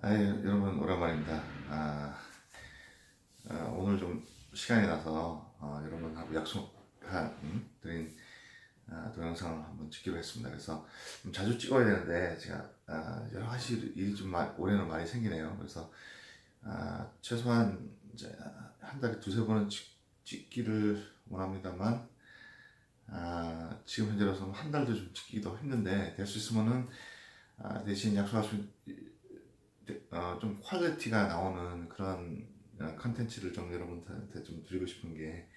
여러분 오랜만입니다. 오늘 좀 시간이 나서 여러분하고 약속한 드린 동영상을 한번 찍기로 했습니다. 그래서 좀 자주 찍어야 되는데 제가 여러 가지 일이 좀 올해는 많이 생기네요. 그래서 최소한 이제 한 달에 두세 번은 찍기를 원합니다만 지금 현재로서는 한 달도 좀 찍기도 힘든데 될 수 있으면은 대신 약속할 수 좀 퀄리티가 나오는 그런 컨텐츠를 좀 여러분들한테 좀 드리고 싶은 게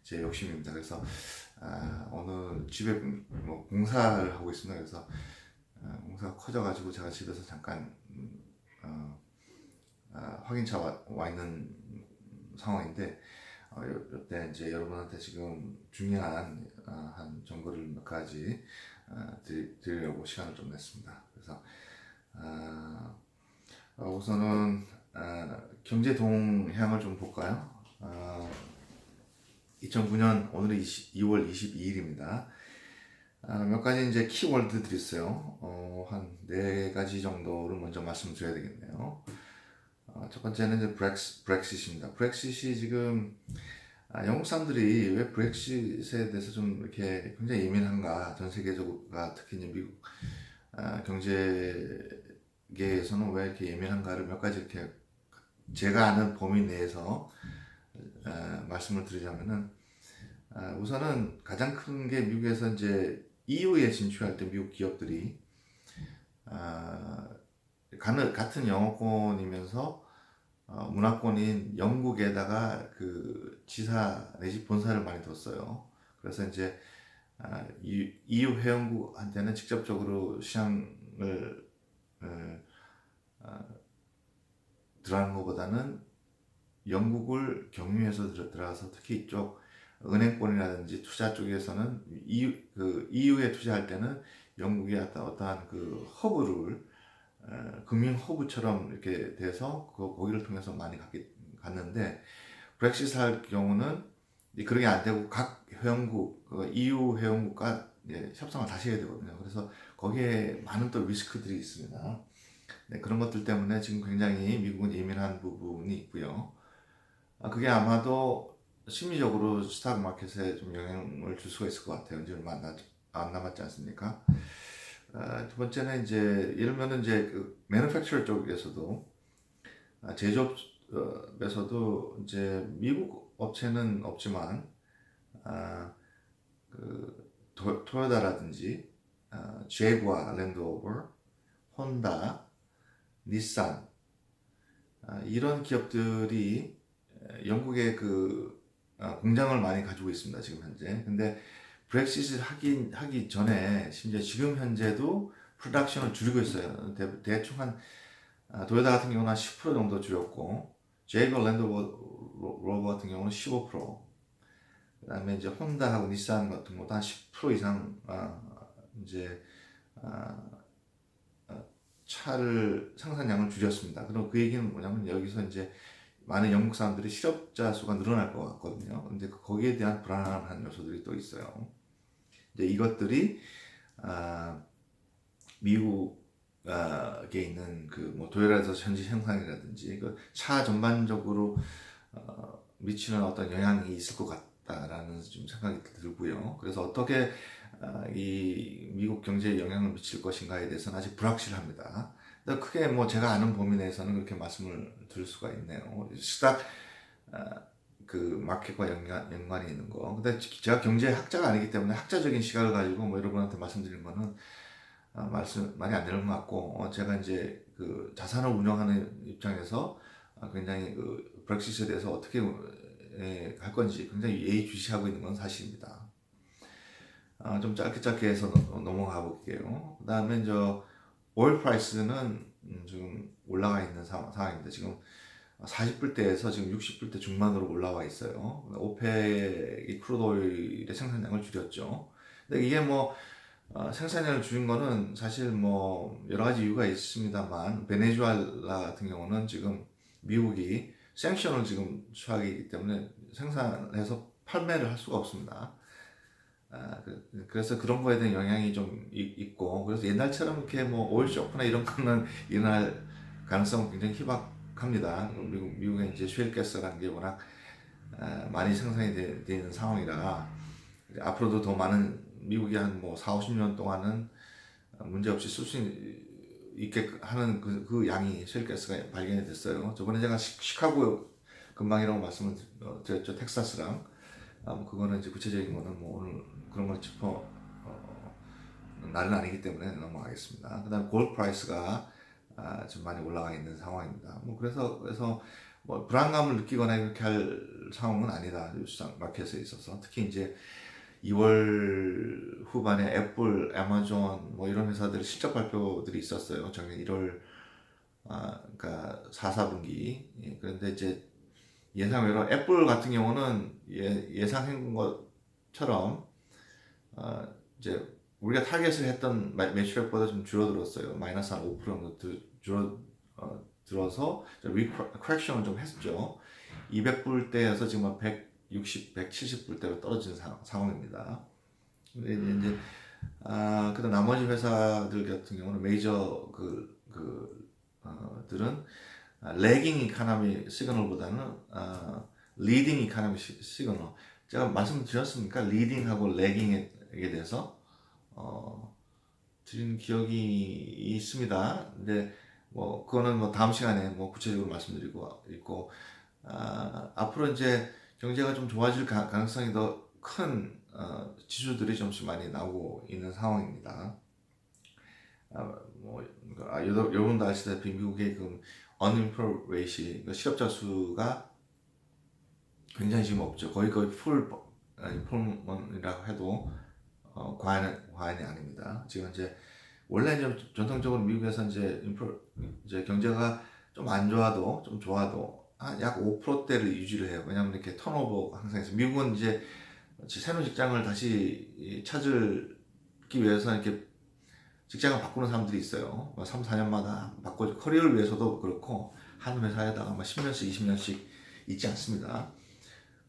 제 욕심입니다. 그래서 오늘 집에 뭐 공사를 하고 있습니다. 그래서 공사가 커져가지고 제가 집에서 잠깐 확인차 와 있는 상황인데 이때 이제 여러분한테 지금 중요한 한 정보를 몇 가지 드리려고 시간을 좀 냈습니다. 그래서 우선은 경제 동향을 좀 볼까요? 2009년 오늘이 2월 22일입니다. 몇 가지 이제 키워드들이 있어요. 한 네 가지 정도를 먼저 말씀드려야 되겠네요. 첫 번째는 이제 브렉시트입니다. 브렉시트이 지금 영국 사람들이 왜 브렉시트에 대해서 좀 이렇게 굉장히 예민한가, 전 세계적으로 특히 이제 미국 경제계에서는 왜 이렇게 예민한가를 몇 가지 이렇게 제가 아는 범위 내에서 말씀을 드리자면은 우선은 가장 큰 게 미국에서 이제 EU에 진출할 때 미국 기업들이 같은 영어권이면서 문화권인 영국에다가 그 지사 내지 본사를 많이 뒀어요. 그래서 이제 EU 회원국한테는 직접적으로 시장을 들어가는 것보다는 영국을 경유해서 들어가서 특히 이쪽 은행권이라든지 투자 쪽에서는 EU에 투자할 때는 영국이 어떠한 그 허브를 금융 허브처럼 이렇게 돼서 거기를 통해서 많이 갔는데 브렉시트 할 경우는 그런 게 안 되고 각 회원국 EU 회원국과 협상을 다시 해야 되거든요. 그래서 거기에 많은 또 리스크들이 있습니다. 네, 그런 것들 때문에 지금 굉장히 미국은 예민한 부분이 있고요. 그게 아마도 심리적으로 스탁 마켓에 좀 영향을 줄 수가 있을 것 같아요. 이제 얼마 안 남았지 않습니까? 두 번째는 이제 예를 들면 이제 그 매니팩처러 쪽에서도 제조업에서도 이제 미국 업체는 없지만 그 토요타라든지 제구아 랜드로버, 혼다, 닛산 이런 기업들이 영국의 그 공장을 많이 가지고 있습니다. 지금 현재. 근데 브렉시트를 하기 전에 심지어 지금 현재도 프로덕션을 줄이고 있어요. 대충 한 도요타 같은 경우는 한 10% 정도 줄였고 제이거 랜드로버 같은 경우는 15%, 그다음에 이제 혼다하고 닛산 같은 것도 한 10% 이상 이제 차를 생산량을 줄였습니다. 그럼 그 얘기는 뭐냐면 여기서 이제 많은 영국 사람들이 실업자 수가 늘어날 것 같거든요. 근데 거기에 대한 불안한 요소들이 또 있어요. 이제 이것들이 미국에 있는 그 뭐 도요타에서 현지 생산이라든지 그 차 전반적으로 미치는 어떤 영향이 있을 것 같다라는 좀 생각이 들고요. 그래서 어떻게 이 미국 경제에 영향을 미칠 것인가에 대해서는 아직 불확실합니다. 크게 뭐 제가 아는 범위 내에서는 그렇게 말씀을 드릴 수가 있네요. 스탁 그 마켓과 연관이 있는 거. 근데 제가 경제학자가 아니기 때문에 학자적인 시각을 가지고 뭐 여러분한테 말씀드리는 거는 말이 안 되는 것 같고, 제가 이제 그 자산을 운영하는 입장에서 굉장히 그 브렉시트에 대해서 어떻게 할 건지 굉장히 예의주시하고 있는 건 사실입니다. 좀 짧게 해서 넘어가 볼게요. 그 다음에 오일 프라이스는 지금 올라가 있는 상황입니다. 지금 40불대에서 지금 60불대 중반으로 올라와 있어요. 오펙이 크루드 오일의 생산량을 줄였죠. 근데 이게 뭐 생산량을 줄인 거는 사실 뭐 여러 가지 이유가 있습니다만, 베네수엘라 같은 경우는 지금 미국이 생션을 지금 취하기 때문에 생산해서 판매를 할 수가 없습니다. 그래서 그런 거에 대한 영향이 좀 있고, 그래서 옛날처럼 이렇게 뭐 오일 쇼크나 이런 거는 일어날 가능성은 굉장히 희박합니다. 미국의 이제 셰일가스라는 게 워낙 많이 생산이 되는 상황이라 앞으로도 더 많은 미국이 한 뭐 4, 50년 동안은 문제없이 쓸 수 있게 하는 그 양이 셰일가스가 발견이 됐어요. 저번에 제가 시카고 근방이라고 말씀을 드렸죠. 텍사스랑. 그거는 이제 구체적인 거는 뭐 오늘 그런 걸 짚어 날은 아니기 때문에 넘어가겠습니다. 그다음 골드 프라이스가 좀 많이 올라가 있는 상황입니다. 뭐 그래서 뭐 불안감을 느끼거나 이렇게 할 상황은 아니다. 시장 마켓에 있어서 특히 이제 2월 후반에 애플, 아마존 뭐 이런 회사들 실적 발표들이 있었어요. 작년 1월 그러니까 4, 4분기. 예, 그런데 이제 예상외로 애플 같은 경우는 예상한 것처럼 이제 우리가 타겟을 했던 매출액보다 좀 줄어들었어요. 마이너스 한 5% 정도 들어서 리크렉션을 좀 했죠. 200불대에서 지금 160, 170불대로 떨어진 상황입니다. 근데 이제 그다음 나머지 회사들 같은 경우는 메이저 들은 레깅 이카노미 시그널보다는 리딩 이카노미 시그널. 제가 말씀드렸습니까? 리딩하고 레깅에 대해서 드린 기억이 있습니다. 근데 뭐 그거는 뭐 다음 시간에 뭐 구체적으로 말씀드리고 있고 앞으로 이제 경제가 좀 좋아질 가능성이 더 큰 지수들이 좀씩 많이 나오고 있는 상황입니다. 여러분도 아시다시피 미국의 그 unemployment rate, 실업자 수가 굉장히 지금 없죠. 거의 full employment이라고 해도 과언이 아닙니다. 지금 이제 원래 이제 전통적으로 미국에서 이제 경제가 좀 안 좋아도 좀 좋아도 약 5%대를 유지를 해요. 왜냐하면 이렇게 턴오버 항상 해서 미국은 이제 새로운 직장을 다시 찾기 위해서 이렇게 직장을 바꾸는 사람들이 있어요. 3, 4년마다 바꿔 커리어를 위해서도 그렇고 한 회사에다가 10년씩 20년씩 있지 않습니다.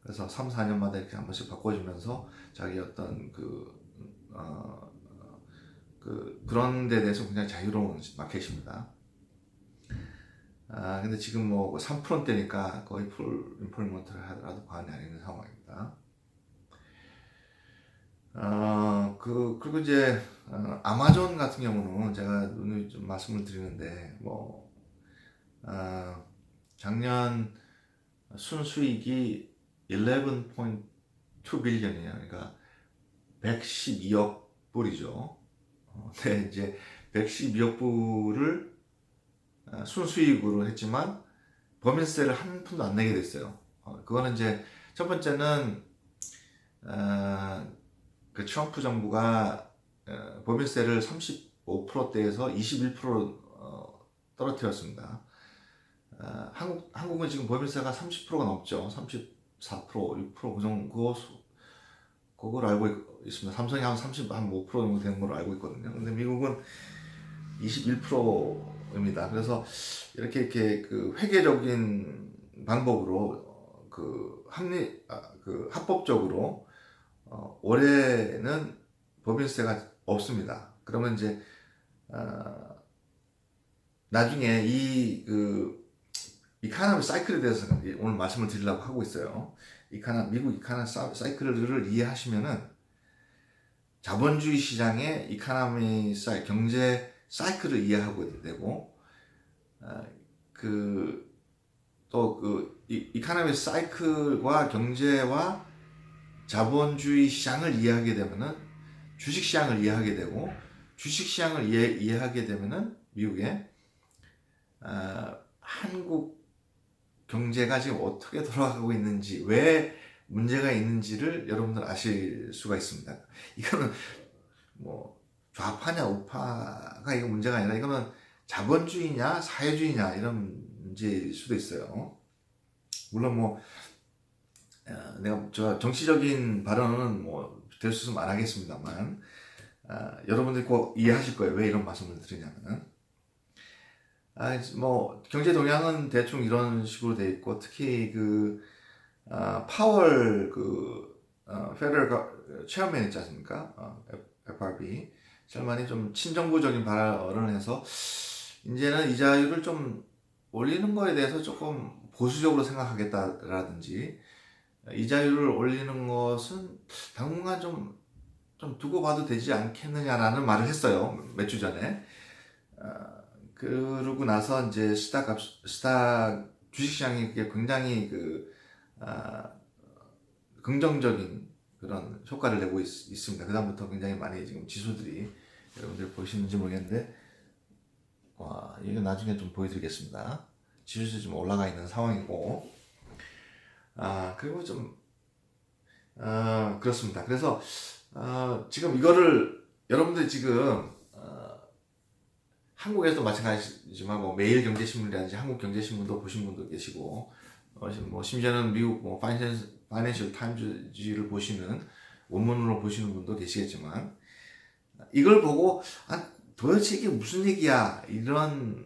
그래서 3, 4년마다 이렇게 한 번씩 바꿔주면서 자기 어떤 그런 데 대해서 굉장히 자유로운 마켓입니다. 근데 지금 뭐 3%대니까 거의 풀 인플레먼트를 하더라도 과언이 아닌 상황입니다. 그리고 이제 아마존 같은 경우는 제가 오늘 좀 말씀을 드리는데 작년 순수익이 11.2 빌리언이에요. 그러니까 112억 불이죠. 근데 이제 112억 불을 순수익으로 했지만 법인세를 한 푼도 안 내게 됐어요. 그거는 이제 첫 번째는 그 트럼프 정부가 법인세를 35%대에서 21%로 떨어뜨렸습니다. 한국은 지금 법인세가 30%가 넘죠. 34%, 6% 그걸 알고 있습니다. 삼성이 한 35% 정도 되는 걸로 알고 있거든요. 근데 미국은 21%입니다. 그래서 이렇게 그 회계적인 방법으로 합법적으로 올해는 법인세가 없습니다. 그러면 이제 나중에 이카노미 사이클에 대해서 오늘 말씀을 드리려고 하고 있어요. 미국 이카노미 사이클을 이해하시면은 자본주의 시장의 이카노미 경제 사이클을 이해하고 되고 이카노미 사이클과 경제와 자본주의 시장을 이해하게 되면은 주식 시장을 이해하게 되고 주식 시장을 이해하게 되면은 미국의 한국 경제가 지금 어떻게 돌아가고 있는지 왜 문제가 있는지를 여러분들 아실 수가 있습니다. 이거는 뭐 좌파냐 우파가 이거 문제가 아니라 이거는 자본주의냐 사회주의냐 이런 문제일 수도 있어요. 물론 제가 정치적인 발언은 될 수 있으면 안 하겠습니다만 여러분들이 꼭 이해하실 거예요. 왜 이런 말씀을 드리냐면은 경제 동향은 대충 이런 식으로 돼 있고 특히 파월 페더럴 체어맨 있지 않습니까? FRB 체어맨이 좀 친정부적인 발언을 해서 이제는 이자율을 좀 올리는 거에 대해서 조금 보수적으로 생각하겠다라든지 이자율을 올리는 것은 당분간 좀 두고 봐도 되지 않겠느냐라는 말을 했어요. 몇 주 전에. 그러고 나서 이제 스탁 주식시장이 굉장히 긍정적인 그런 효과를 내고 있습니다. 그다음부터 굉장히 많이 지금 지수들이 여러분들 보시는지 모르겠는데, 와, 이거 나중에 좀 보여드리겠습니다. 지수들이 좀 올라가 있는 상황이고, 그리고 좀, 그렇습니다. 그래서, 지금 이거를 여러분들 지금, 한국에서도 마찬가지지만 뭐 매일경제신문이라든지 한국경제신문도 보신 분도 계시고, 뭐 심지어는 미국 뭐 파이낸셜 타임즈를 보시는 원문으로 보시는 분도 계시겠지만, 이걸 보고 도대체 이게 무슨 얘기야 이런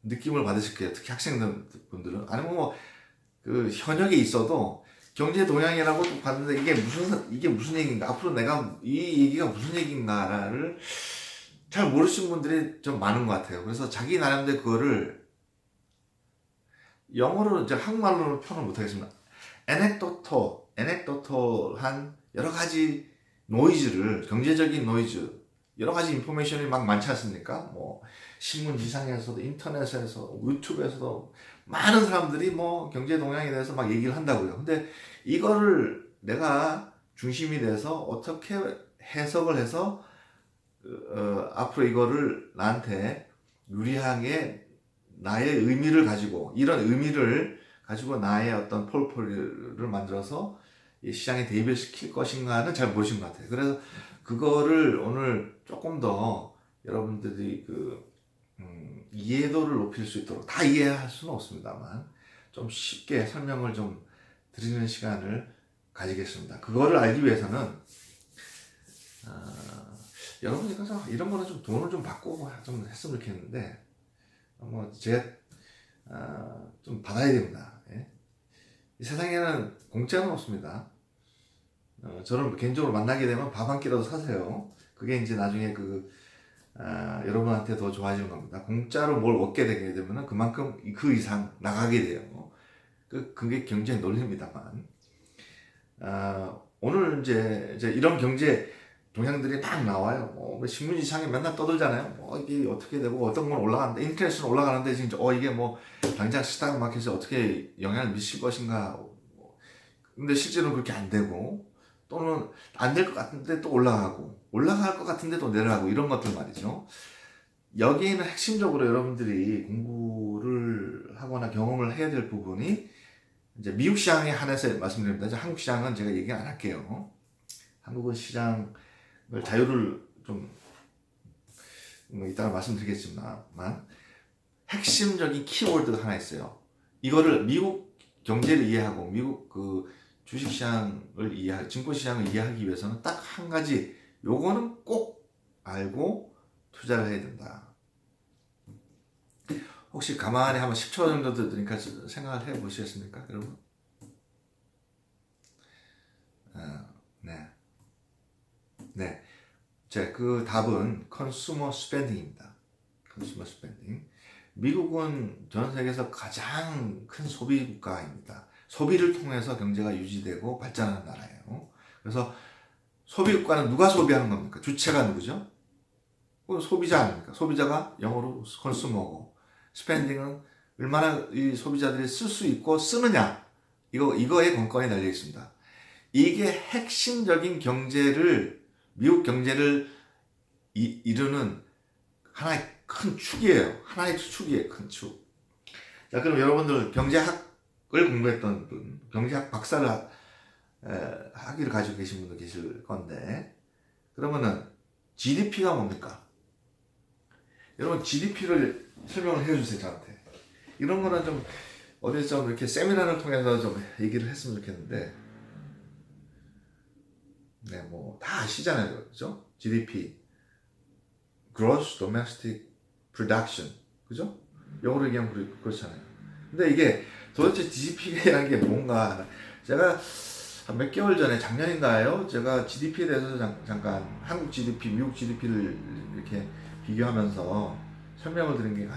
느낌을 받으실 거예요. 특히 학생들 분들은. 아니면 뭐 그 현역에 있어도 경제 동향이라고 봤는데 이게 무슨 얘기인가, 앞으로 내가 이 얘기가 무슨 얘기인가를 잘 모르시는 분들이 좀 많은 것 같아요. 그래서 자기 나름대로 그거를 영어로 이제 한국말로는 표현을 못하겠습니다. 에넥도톨한 여러 가지 노이즈를, 경제적인 노이즈, 여러 가지 인포메이션이 막 많지 않습니까? 뭐 신문 지상에서도, 인터넷에서, 유튜브에서도 많은 사람들이 뭐 경제 동향에 대해서 막 얘기를 한다고요. 근데 이거를 내가 중심이 돼서 어떻게 해석을 해서 앞으로 이거를 나한테 유리하게 나의 의미를 가지고, 이런 의미를 가지고 나의 어떤 폴폴리오를 만들어서 이 시장에 대입을 시킬 것인가는 잘 모르신 것 같아요. 그래서 그거를 오늘 조금 더 여러분들이 이해도를 높일 수 있도록, 다 이해할 수는 없습니다만 좀 쉽게 설명을 좀 드리는 시간을 가지겠습니다. 그거를 알기 위해서는 여러분이 가서 이런 거는 좀 돈을 좀 받고 좀 했으면 좋겠는데, 뭐 제가 좀 받아야 됩니다. 예? 이 세상에는 공짜는 없습니다. 저를 개인적으로 만나게 되면 밥 한 끼라도 사세요. 그게 이제 나중에 여러분한테 더 좋아지는 겁니다. 공짜로 뭘 얻게 되게 되면 그만큼 그 이상 나가게 돼요. 그게 경제의 논리입니다만, 오늘 이제 이런 경제 동향들이 막 나와요. 뭐 신문지상에 맨날 떠들잖아요. 뭐 이게 어떻게 되고 어떤 건 올라가는데, 인터넷은 올라가는데 지금 이게 뭐 당장 스탁 마켓에 어떻게 영향을 미칠 것인가. 근데 실제로는 그렇게 안 되고, 또는 안 될 것 같은데 또 올라갈 것 같은데 또 내려가고, 이런 것들 말이죠. 여기에는 핵심적으로 여러분들이 공부를 하거나 경험을 해야 될 부분이 이제 미국 시장에 한해서 말씀드립니다. 이제 한국 시장은 제가 얘기 안 할게요. 한국은 시장을 자유를 좀 이따가 말씀드리겠지만, 핵심적인 키워드가 하나 있어요. 이거를 미국 경제를 이해하고 미국 주식시장을 이해하고 증권시장을 이해하기 위해서는 딱 한 가지, 요거는 꼭 알고 투자를 해야 된다. 혹시 가만히 한번 10초 정도 드니까 생각을 해 보시겠습니까, 여러분? 네. 그 답은 컨슈머 스펜딩입니다. 컨슈머 스펜딩. 미국은 전 세계에서 가장 큰 소비 국가입니다. 소비를 통해서 경제가 유지되고 발전하는 나라예요. 그래서 소비 국가는 누가 소비하는 겁니까? 주체가 누구죠? 소비자 아닙니까? 소비자가 영어로 컨슈머고, 스펜딩은 얼마나 이 소비자들이 쓸 수 있고 쓰느냐, 이거에 관건이 달려 있습니다. 이게 핵심적인 미국 경제를 이루는 하나의 큰 축이에요. 큰 축. 자, 그럼 여러분들 경제학을 공부했던 분, 경제학 박사를 학위를 가지고 계신 분도 계실 건데, 그러면은 GDP가 뭡니까? 여러분 GDP를 설명을 해주세요, 저한테. 이런 거는 좀 어디서 좀 이렇게 세미나를 통해서 좀 얘기를 했으면 좋겠는데, 네, 뭐 다 아시잖아요, 그죠? GDP, Gross Domestic Production, 그죠? 영어로 얘기하면 그렇잖아요. 근데 이게 도대체 GDP라는 게 뭔가, 제가 한 몇 개월 전에, 작년인가요? 제가 GDP에 대해서 잠깐 한국 GDP, 미국 GDP를 이렇게 비교하면서 설명을 드린 게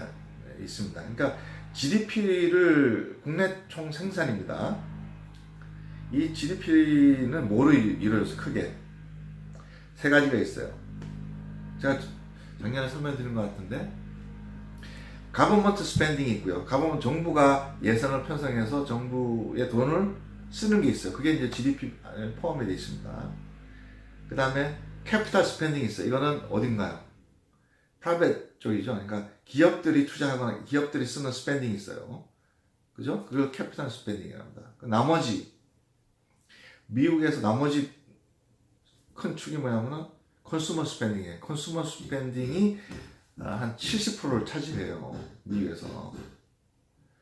있습니다. 그러니까 GDP를 국내 총 생산입니다. 이 GDP는 뭐로 이루어져서 크게 세 가지가 있어요. 제가 작년에 설명드린 것 같은데 가버먼트 스펜딩이 있고요. 가버먼트 정부가 예산을 편성해서 정부의 돈을 쓰는 게 있어요. 그게 이제 GDP 포함이 되어 있습니다. 그 다음에 캐피탈 스펜딩이 있어요. 이거는 어딘가요? 프라이빗 쪽이죠. 그러니까 기업들이 투자하거나 기업들이 쓰는 스펜딩이 있어요. 그죠? 그걸 캐피탈 스펜딩이라고 합니다. 나머지 미국에서 나머지 큰 축이 뭐냐면은 컨슈머 스펜딩이에요. 컨슈머 스펜딩이 한 70%를 차지해요. 미국에서.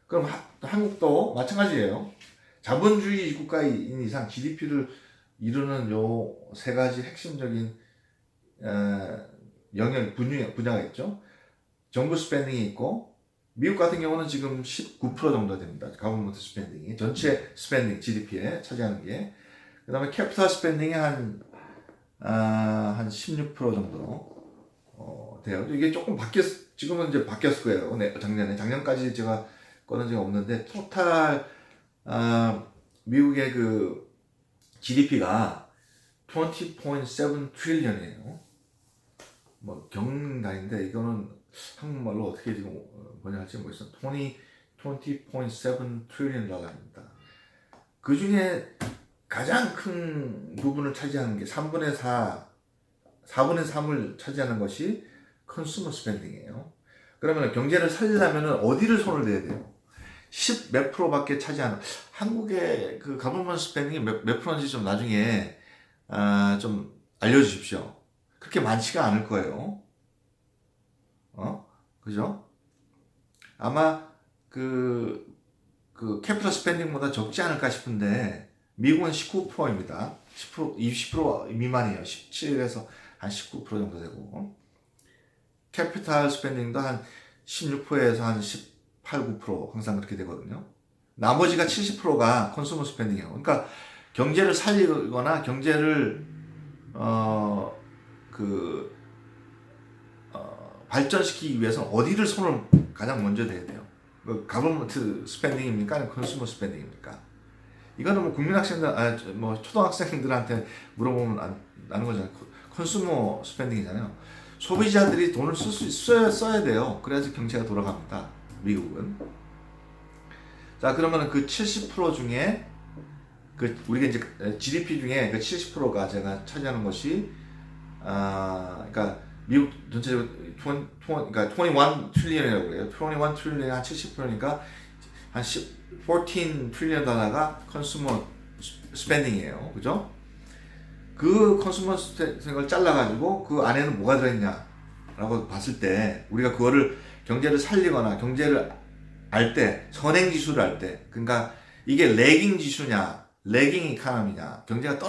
그럼 한국도 마찬가지예요. 자본주의 국가인 이상 GDP를 이루는 요 세 가지 핵심적인 영역 분야가 있죠. 정부 스펜딩이 있고 미국 같은 경우는 지금 19% 정도 됩니다. 가버먼트 스펜딩이 전체 스펜딩 GDP에 차지하는 게. 그다음에 캐피탈 스펜딩이 한 16% 정도 돼요. 이게 조금 지금은 이제 바뀌었을 거예요. 네, 작년까지 제가 꺼낸 적이 없는데 토탈 미국의 그 GDP가 20.7 트릴리언이에요. 뭐 경단인데 이거는 한국말로 어떻게 지금 번역할지 모르겠어요. 20.7 트릴리언 달러입니다. 그 중에 가장 큰 부분을 차지하는 게 3분의 3을 차지하는 것이 컨슈머 스펜딩이에요. 그러면 경제를 살리려면 어디를 손을 대야 돼요? 10 몇 프로밖에 차지하는 한국의 그 가버먼트 스펜딩이 몇 프로인지 좀 나중에 좀 알려주십시오. 그렇게 많지가 않을 거예요. 그죠? 아마 그 캐피털 스펜딩보다 적지 않을까 싶은데 미국은 19%입니다. 10%, 20% 미만이에요. 17에서 한 19% 정도 되고 캐피탈 스펜딩도 한 16%에서 한 18, 9% 항상 그렇게 되거든요. 나머지가 70%가 컨슈머 스펜딩이에요. 그러니까 경제를 살리거나 경제를 발전시키기 위해서 어디를 손을 가장 먼저 대야 돼요? 가버먼트 스펜딩입니까? 아니면 컨슈머 스펜딩입니까? 이거는 뭐 국민학생들, 뭐 초등학생들한테 물어보면 아는 거잖아요. 컨슈머 스펜딩이잖아요. 소비자들이 돈을 써야 돼요. 그래야지 경제가 돌아갑니다. 미국은. 자, 그러면 그 70% 중에 우리가 이제 GDP 중에 그 70%가 제가 차지하는 것이 그러니까 미국 전체적으로 그러니까 21 트릴리언이라고 그래요. 21 트릴리언이 한 70%니까 한 14 트릴리언 달러가 컨슈머 스펜딩이에요. 그죠? 그 컨슈머 스펜딩을 잘라가지고 그 안에는 뭐가 들어있냐라고 봤을 때 우리가 그거를 경제를 살리거나 경제를 알 때, 선행지수를 알 때, 그러니까 이게 레깅 지수냐, 레깅 이카노미냐, 경제가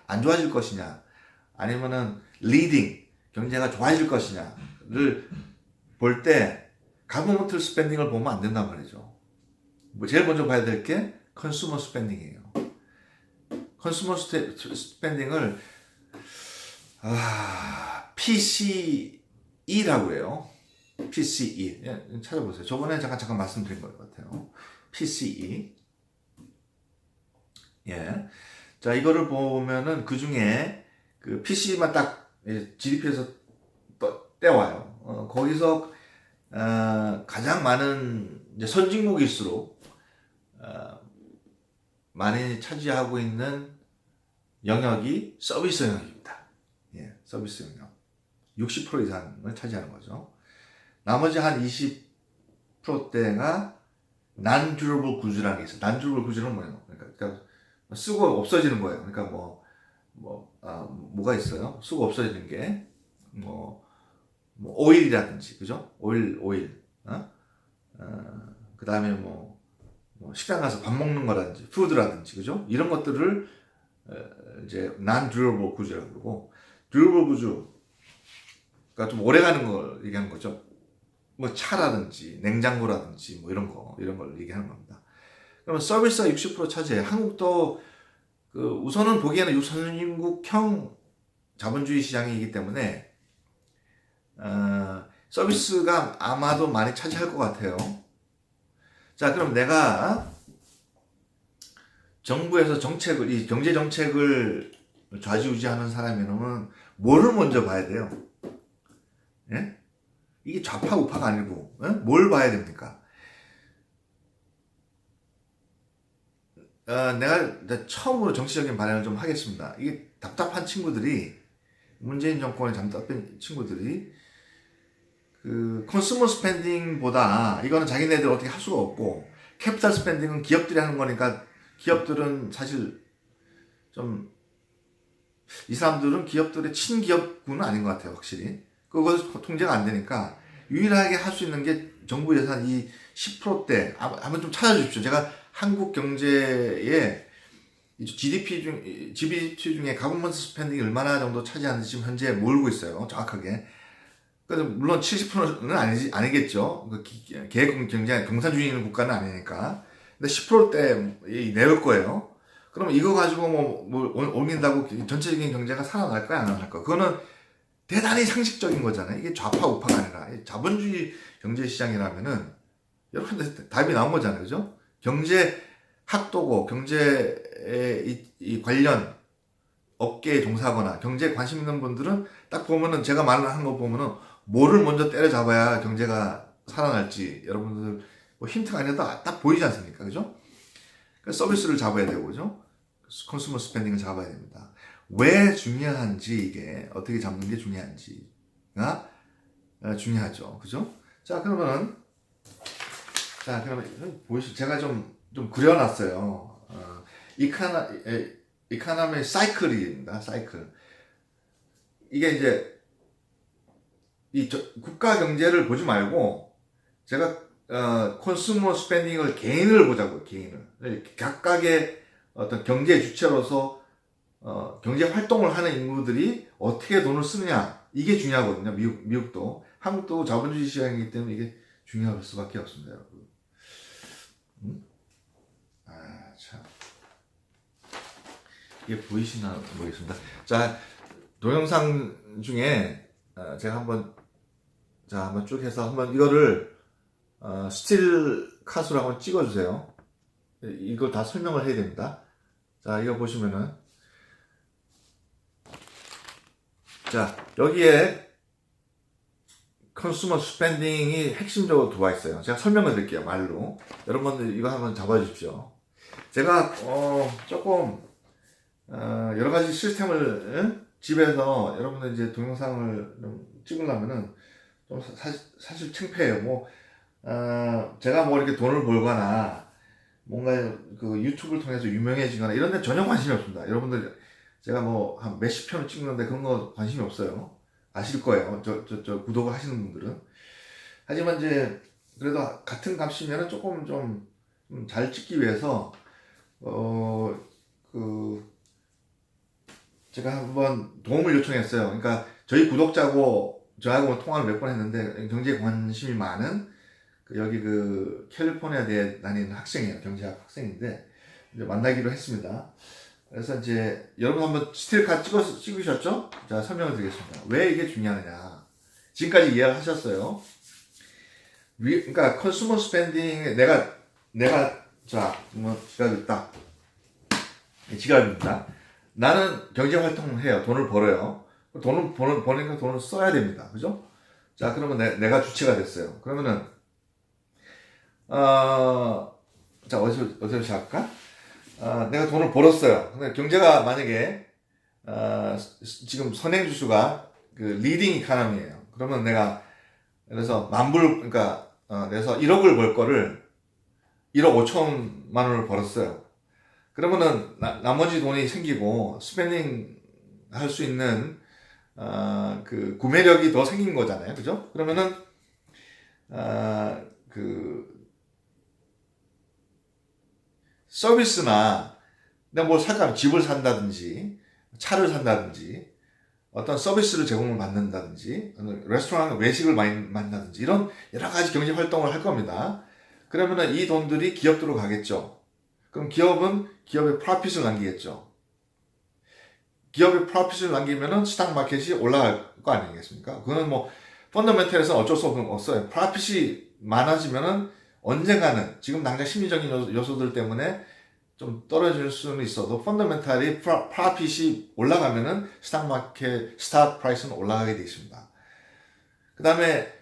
안 좋아질 것이냐, 아니면은 리딩, 경제가 좋아질 것이냐를 볼 때 가버먼트 스펜딩을 보면 안 된단 말이죠. 뭐 제일 먼저 봐야 될 게 컨슈머 스펜딩이에요. 컨슈머 스펜딩을 PCE라고 해요. PCE. 찾아보세요. 저번에 잠깐 말씀드린 것 같아요. PCE. 예. 자, 이거를 보면은 그 중에 그 PC만 딱 GDP에서 떼와요. 거기서 가장 많은 이제 선진국일수록 많이 차지하고 있는 영역이 서비스 영역입니다. 예, 서비스 영역. 60% 이상을 차지하는 거죠. 나머지 한 20%대가 non-durable goods라는 게 있어요. non-durable goods는 뭐예요? 그러니까 쓰고 없어지는 거예요. 그러니까 뭐가 있어요? 쓰고 없어지는 게 오일이라든지, 그죠? 오일, 그 다음에 식당 가서 밥 먹는 거라든지, 푸드라든지, 그죠? 이런 것들을 이제 non-durable goods라고 그러고, durable goods가 좀 오래 가는 걸 얘기하는 거죠. 차라든지, 냉장고라든지, 이런 걸 얘기하는 겁니다. 그러면 서비스가 60% 차지해요. 한국도 우선은 보기에는 선진국형 자본주의 시장이기 때문에 서비스가 아마도 많이 차지할 것 같아요. 자, 그럼 내가 정부에서 정책을, 이 경제 정책을 좌지우지하는 사람이라면 뭐를 먼저 봐야 돼요? 예? 이게 좌파 우파가 아니고, 예? 뭘 봐야 됩니까? 내가 처음으로 정치적인 발언을 좀 하겠습니다. 이게 답답한 친구들이, 문재인 정권의 답답한 친구들이, 그, 컨슈머 스펜딩보다, 이거는 자기네들 어떻게 할 수가 없고, 캐피탈 스펜딩은 기업들이 하는 거니까, 기업들은 사실 좀, 이 사람들은 기업들의 친기업군은 아닌 것 같아요, 확실히. 그거 통제가 안 되니까, 유일하게 할 수 있는 게 정부 예산 이 10%대, 한번 좀 찾아주십시오. 제가 한국 경제의 GDP 중에 가버먼트 스펜딩이 얼마나 정도 차지하는지 지금 현재 모르고 있어요. 정확하게. 그래서 물론 70%는 아니겠죠. 계획 경제, 경산주의 있는 국가는 아니니까. 근데 10%대 내올 거예요. 그럼 이거 가지고 뭐 옮긴다고 전체적인 경제가 살아날 거야, 안 날 거야? 그거는 대단히 상식적인 거잖아요. 이게 좌파 우파가 아니라 자본주의 경제 시장이라면은 여러분들 답이 나온 거잖아요, 그죠? 경제 학도고 경제에 이 관련 업계에 종사하거나 경제에 관심 있는 분들은 딱 보면은 제가 말하는 거 보면은 뭐를 먼저 때려잡아야 경제가 살아날지 여러분들 뭐 힌트가 아니라도 딱 보이지 않습니까? 그죠? 그러니까 서비스를 잡아야 되고, 그죠? 컨슈머 스펜딩을 잡아야 됩니다. 왜 중요한지, 이게 어떻게 잡는 게 중요한지가 중요하죠. 그죠? 자, 그러면 보이시죠? 제가 좀 그려놨어요. 이카노미 사이클입니다. 사이클. 이게 이제 국가 경제를 보지 말고 제가 컨슈머 스펜딩을 개인을 보자고요. 개인을. 각각의 어떤 경제 주체로서 경제 활동을 하는 인물들이 어떻게 돈을 쓰느냐, 이게 중요하거든요. 미국도. 한국도 자본주의 시장이기 때문에 이게 중요할 수밖에 없습니다, 여러분. 참. 이게 보이시나 모르겠습니다. 자, 동영상 중에 제가 한번 쭉 해서 한번 이거를 스틸 컷으로 한번 찍어주세요. 이걸 다 설명을 해야 됩니다. 자, 이거 보시면은, 자, 여기에 컨슈머 스펜딩이 핵심적으로 들어와 있어요. 제가 설명을 드릴게요, 말로. 여러분들 이거 한번 잡아주십시오. 제가 조금 여러 가지 시스템을 집에서 여러분들 이제 동영상을 좀 찍으려면은 좀 사실 창피해요. 뭐 제가 뭐 이렇게 돈을 벌거나 뭔가 그 유튜브를 통해서 유명해지거나 이런 데 전혀 관심이 없습니다. 여러분들 제가 뭐 한 몇십 편을 찍는데 그런 거 관심이 없어요. 아실 거예요. 저 구독을 하시는 분들은. 하지만 이제 그래도 같은 값이면은 조금 좀 잘 찍기 위해서 제가 한번 도움을 요청했어요. 그러니까 저희 구독자고 저하고 통화를 몇 번 했는데 경제에 관심이 많은 여기 그 캘리포니아대에 다니는 학생이에요. 경제학 학생인데 이제 만나기로 했습니다. 그래서 이제 여러분 한번 스틸카 찍으셨죠? 자, 설명을 드리겠습니다. 왜 이게 중요하냐? 지금까지 이해를 하셨어요. 그러니까 컨슈머 스펜딩 내가 지갑이 있다. 지갑입니다. 나는 경제 활동을 해요. 돈을 벌어요. 돈을 버니까 돈을 써야 됩니다. 그죠? 자, 그러면 내가 주체가 됐어요. 그러면은 자, 어디서 시작할까? 내가 돈을 벌었어요. 근데 경제가 만약에 지금 선행지수가 그 리딩 이카노미예요. 그러면 내가 그래서 그러니까 그래서 1억을 벌 거를 1억 5천만 원을 벌었어요. 그러면은 나머지 돈이 생기고 스펜딩 할 수 있는 그 구매력이 더 생긴 거잖아요. 그죠? 그러면은 그 서비스나 내가 뭘 살까 집을 산다든지 차를 산다든지 어떤 서비스를 제공을 받는다든지 레스토랑 외식을 많이 만든다든지 이런 여러 가지 경제 활동을 할 겁니다. 그러면은 이 돈들이 기업으로 가겠죠. 그럼 기업은 기업의 프로핏을 남기겠죠. 기업의 프로핏을 남기면은 스탁 마켓이 올라갈 거 아니겠습니까? 그거는 뭐 펀더멘털에서 어쩔 수 없어요. 프로핏이 많아지면은 언젠가는 지금 당장 심리적인 요소들 때문에 좀 떨어질 수는 있어도 펀더멘탈이 프라핏이 올라가면은 스탁 프라이스는 올라가게 돼 있습니다. 그 다음에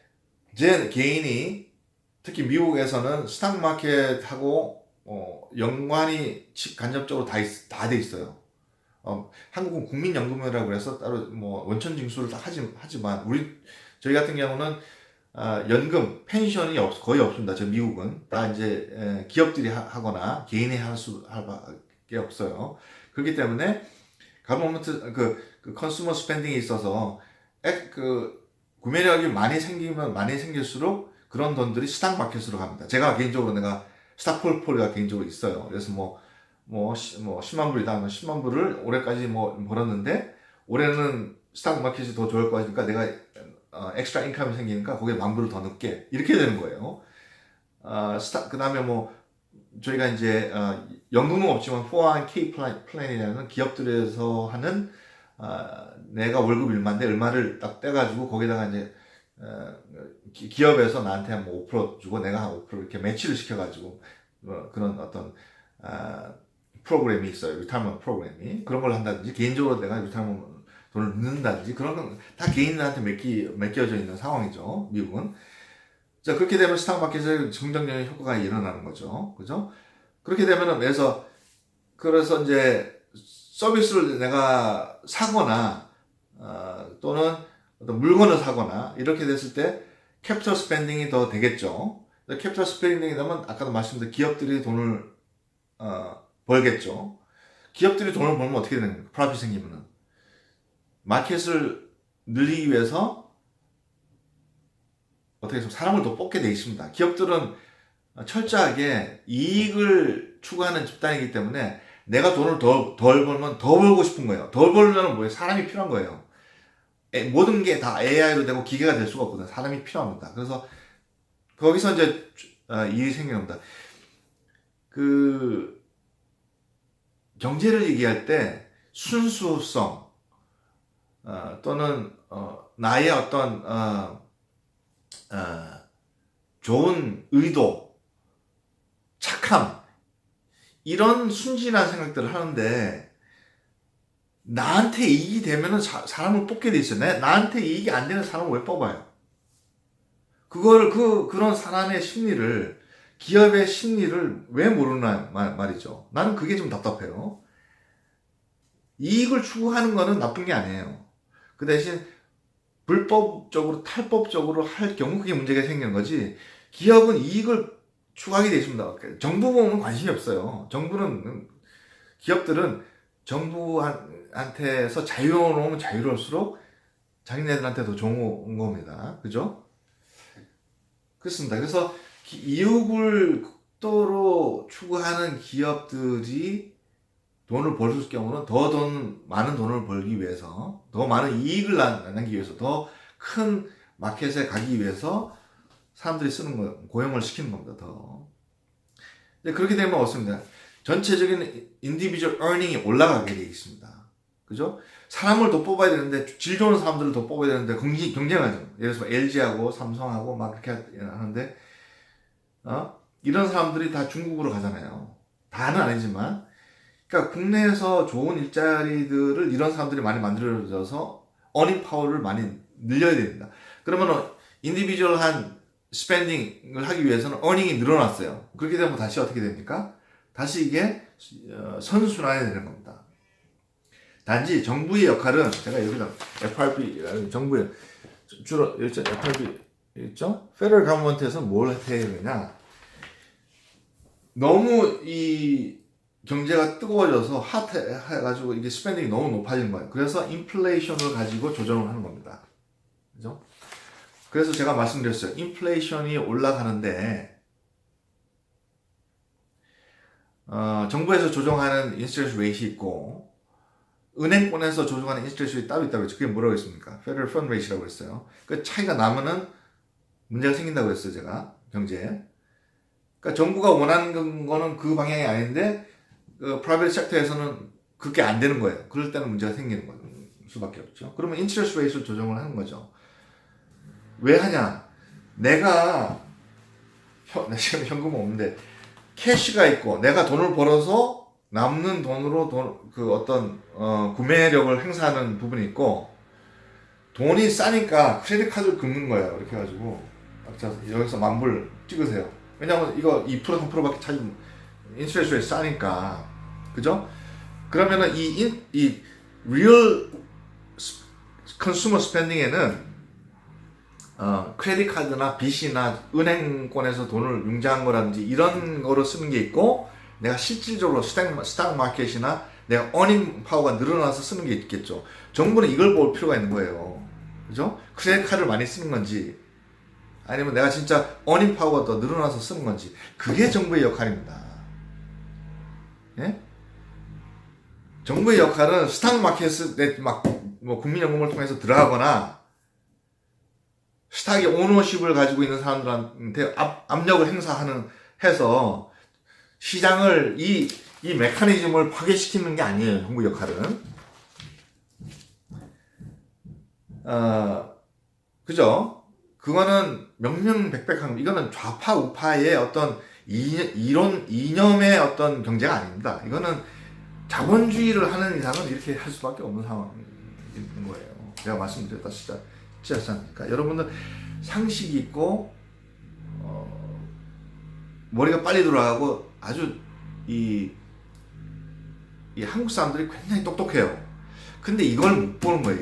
제 개인이 특히 미국에서는 스탁 마켓하고 연관이 간접적으로 다 돼 있어요. 한국은 국민연금이라고 해서 따로 뭐 원천 징수를 하지만 저희 같은 경우는 연금, 펜션이 거의 없습니다. 저 미국은 다 이제 기업들이 하거나 개인이 할 수밖에 없어요. 그렇기 때문에 가버먼트 그 컨슈머 스펜딩이 있어서 구매력이 많이 생길수록 그런 돈들이 스탁 마켓으로 갑니다. 제가 개인적으로 내가 스탁 폴폴리오가 개인적으로 있어요. 그래서 10만 불이다 하면 10만 불을 올해까지 벌었는데 올해는 스탁 마켓이 더 좋을 거니까 내가 엑스트라 인컴이 생기니까 거기에 만 불을 더 넣게 이렇게 되는 거예요. 그 다음에 저희가 이제 연금은 없지만 401k 플랜이라는 기업들에서 하는 내가 월급 얼마를 딱 떼가지고 거기다가 이제 기업에서 나한테 한 5% 주고 내가 한 5% 이렇게 매치를 시켜가지고 그런 어떤 프로그램이 있어요. 리타이먼트 프로그램이 그런 걸 한다든지 개인적으로 내가 리타이먼트 돈을 넣는다든지 그런 건 다 개인한테 맡겨져 있는 상황이죠. 미국은. 자, 그렇게 되면 스탁 마켓에 긍정적인 효과가 일어나는 거죠. 그죠? 그렇게 되면은 그래서 이제 서비스를 내가 사거나 또는 어떤 물건을 사거나 이렇게 됐을 때 캐피털 스펜딩이 더 되겠죠. 캐피털 스펜딩이 되면 아까도 말씀드린 기업들이 돈을 벌겠죠. 기업들이 돈을 벌면 어떻게 되는 거예요? 프라핏이 생기면은 마켓을 늘리기 위해서 어떻게 해서 사람을 더 뽑게 돼 있습니다. 기업들은 철저하게 이익을 추구하는 집단이기 때문에 내가 돈을 덜 벌면 더 벌고 싶은 거예요. 덜 벌려면 뭐예요? 사람이 필요한 거예요. 모든 게 다 AI로 되고 기계가 될 수가 없거든요. 사람이 필요합니다. 그래서 거기서 이제 일이 생기는 겁니다. 경제를 얘기할 때 순수성 또는 나의 어떤 좋은 의도, 착함 이런 순진한 생각들을 하는데 나한테 이익이 되면은 사람을 뽑게 돼 있어요. 나한테 이익이 안 되는 사람을 왜 뽑아요? 그런 사람의 심리를, 기업의 심리를 왜 모르나 말이죠. 나는 그게 좀 답답해요. 이익을 추구하는 거는 나쁜 게 아니에요. 그 대신 불법적으로, 탈법적으로 할 경우 그게 문제가 생기는 거지. 기업은 이익을 추구하게 돼 있습니다. 정부 보면 관심이 없어요. 기업들은 정부한테서 자유로우면 자유로울수록 자기네들한테 더 좋은 겁니다. 그죠? 그렇습니다. 그래서 이익을 극도로 추구하는 기업들이 돈을 벌 경우는 많은 돈을 벌기 위해서, 더 많은 이익을 남기기 위해서, 더 큰 마켓에 가기 위해서 사람들이 쓰는 거예요. 고용을 시키는 겁니다, 더. 그렇게 되면 어떻습니까? 전체적인 인디비주얼 earning이 올라가게 되어 있습니다. 그죠? 사람을 더 뽑아야 되는데, 질 좋은 사람들을 더 뽑아야 되는데, 경쟁하죠. 예를 들어서 LG하고 삼성하고 막 그렇게 하는데, 이런 사람들이 다 중국으로 가잖아요. 다는 아니지만. 그러니까 국내에서 좋은 일자리들을 이런 사람들이 많이 만들어져서 어닝 파워를 많이 늘려야 됩니다. 그러면 인디비주얼한 스펜딩을 하기 위해서는 어닝이 늘어났어요. 그렇게 되면 다시 어떻게 됩니까? 다시 이게 선순환이 되는 겁니다. 단지 정부의 역할은 제가 여기다 FRB 정부의 주로 FRB 있죠? 페더럴 가버먼트에서 뭘 해야 되느냐? 너무 이 경제가 뜨거워져서 핫해가지고 이게 스펜딩이 너무 높아진 거예요. 그래서 인플레이션을 가지고 조정을 하는 겁니다. 그죠? 그래서 제가 말씀드렸어요. 인플레이션이 올라가는데 정부에서 조정하는 인트레스트 레이트이 있고 은행권에서 조정하는 인트레스트 레이트이 따로 있다고 했죠. 그게 뭐라고 했습니까? 페더럴 펀드 레이트라고 했어요. 그 차이가 나면은 문제가 생긴다고 했어요. 제가 경제에. 그러니까 정부가 원하는 거는 그 방향이 아닌데 프라이빗 섹터에서는 그게 안 되는 거예요. 그럴 때는 문제가 생기는 수밖에 없죠. 그러면 인트레스트 레이트를 조정을 하는 거죠. 왜 하냐? 내가 지금 현금은 없는데 캐시가 있고 내가 돈을 벌어서 남는 돈으로 그 어떤 구매력을 행사하는 부분이 있고, 돈이 싸니까 크레딧 카드를 긁는 거예요. 이렇게 해가지고 여기서 10,000불 찍으세요. 왜냐면 이거 2% 3%밖에 차지, 인트레스트 레이트 싸니까, 그죠? 그러면은 이 리얼 컨슈머 스펜딩에는 크레딧 카드나 빚이나 은행권에서 돈을 융자한 거라든지 이런 거로 쓰는 게 있고, 내가 실질적으로 스탁 마켓이나 내가 어닝 파워가 늘어나서 쓰는 게 있겠죠. 정부는 이걸 볼 필요가 있는 거예요. 그죠? 크레딧 카드를 많이 쓰는 건지, 아니면 내가 진짜 어닝 파워가 더 늘어나서 쓰는 건지, 그게 정부의 역할입니다. 예? 정부의 역할은 스탁 마켓에 뭐 국민연금을 통해서 들어가거나 스탁의 오너십을 가지고 있는 사람들한테 압력을 해서 시장을 이 메커니즘을 파괴시키는 게 아니에요. 정부 역할은. 그죠? 그거는 명명백백한, 이거는 좌파 우파의 어떤 이념의 어떤 경제가 아닙니다. 이거는 자본주의를 하는 이상은 이렇게 할 수밖에 없는 상황인 거예요. 제가 말씀드렸다시피 그렇지 않습니까? 여러분들 상식이 있고 머리가 빨리 돌아가고 아주 이 한국 사람들이 굉장히 똑똑해요. 근데 이걸 못 보는 거예요.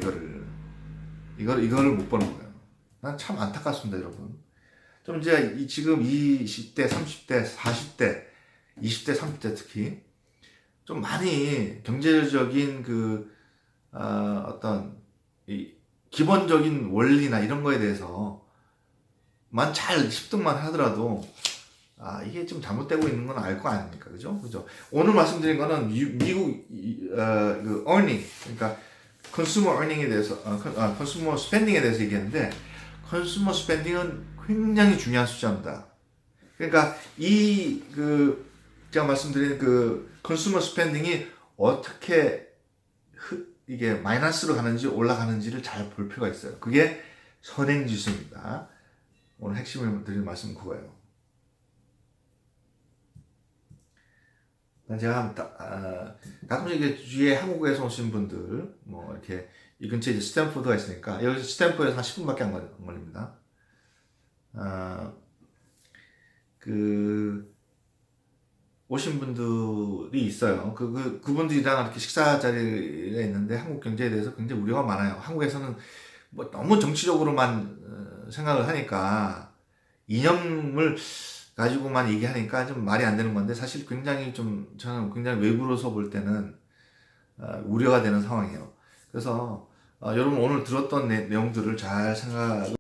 이거를 못 보는 거예요. 난 참 안타깝습니다, 여러분. 좀 이제 지금 20대, 30대, 40대, 20대, 30대 특히 좀 많이 경제적인 어떤 이 기본적인 원리나 이런 거에 대해서만 잘 습득만 하더라도 이게 좀 잘못되고 있는 건 알 거 아닙니까? 그죠? 오늘 말씀드린 거는 미국 그 earning, 그러니까 컨슈머 earning에 대해서 컨슈머 스펜딩에 대해서 얘기했는데, 컨슈머 스펜딩은 굉장히 중요한 숫자입니다. 그러니까 제가 말씀드린 컨슈머 스펜딩이 어떻게 이게 마이너스로 가는지 올라가는지를 잘 볼 필요가 있어요. 그게 선행지수입니다. 오늘 핵심을 드릴 말씀은 그거예요. 제가 가끔씩 이게 주위에 한국에서 오신 분들, 뭐 이렇게 이 근처에 이제 스탠포드가 있으니까, 여기서 스탠포드에서 한 10분밖에 안 걸립니다. 오신 분들이 있어요. 그분들이랑 이렇게 식사 자리가 있는데 한국 경제에 대해서 굉장히 우려가 많아요. 한국에서는 뭐 너무 정치적으로만 생각을 하니까, 이념을 가지고만 얘기하니까 좀 말이 안 되는 건데, 사실 저는 굉장히 외부로서 볼 때는 우려가 되는 상황이에요. 그래서 여러분 오늘 들었던 내용들을 잘 생각